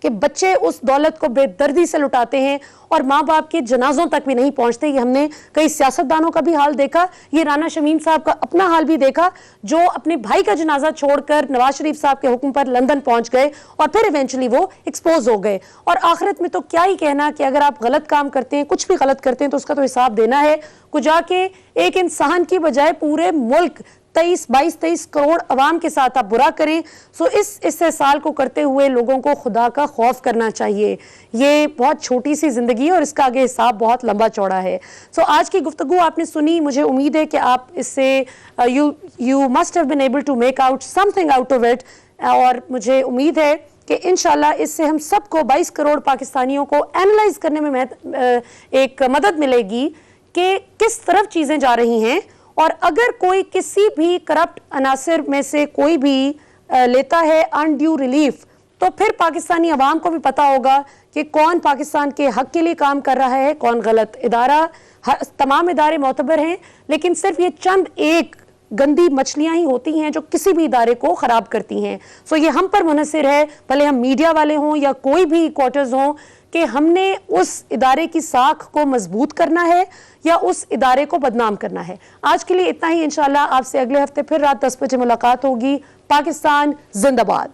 कि बच्चे उस दौलत को बेदर्दी से लुटाते हैं और माँ बाप के जनाजों तक भी नहीं पहुंचते। ये हमने कई सियासतदानों का भी हाल देखा, ये राना शमीम साहब का अपना हाल भी देखा, जो अपने भाई का जनाजा छोड़कर नवाज शरीफ साहब के हुक्म पर लंदन पहुंच गए और फिर इवेंचुअली वो एक्सपोज हो गए। और आखिरत में तो क्या ही कहना कि अगर आप गलत काम करते हैं, कुछ भी गलत करते हैं, तो उसका तो हिसाब देना है। कुछ जाके एक इंसान की बजाय पूरे मुल्क 22-23 करोड़ अवाम के साथ आप बुरा करें। सो इस साल को करते हुए लोगों को खुदा का खौफ करना चाहिए। ये बहुत छोटी सी जिंदगी है और इसका आगे हिसाब बहुत लंबा चौड़ा है। सो आज की गुफ्तगू आपने सुनी, मुझे उम्मीद है कि आप इससे you must have been able to make out something out of it, और मुझे उम्मीद है कि इंशाल्लाह इससे हम सबको 22 करोड़ पाकिस्तानियों को एनालाइज करने में एक मदद मिलेगी कि किस तरफ चीजें जा रही हैं। और अगर कोई किसी भी करप्ट अनासर में से कोई भी लेता है अनड्यू रिलीफ, तो फिर पाकिस्तानी अवाम को भी पता होगा कि कौन पाकिस्तान के हक के लिए काम कर रहा है, कौन गलत। तमाम इदारे मोतबर हैं, लेकिन सिर्फ ये चंद एक गंदी मछलियां ही होती हैं जो किसी भी इदारे को खराब करती हैं। सो ये हम पर मुनहसिर है, भले हम मीडिया वाले हों या कोई भी क्वार्टर्स हों, कि हमने उस इदारे की साख को मजबूत करना है या उस इदारे को बदनाम करना है। आज के लिए इतना ही। इंशाल्लाह आपसे अगले हफ्ते फिर रात 10 बजे मुलाकात होगी। पाकिस्तान जिंदाबाद।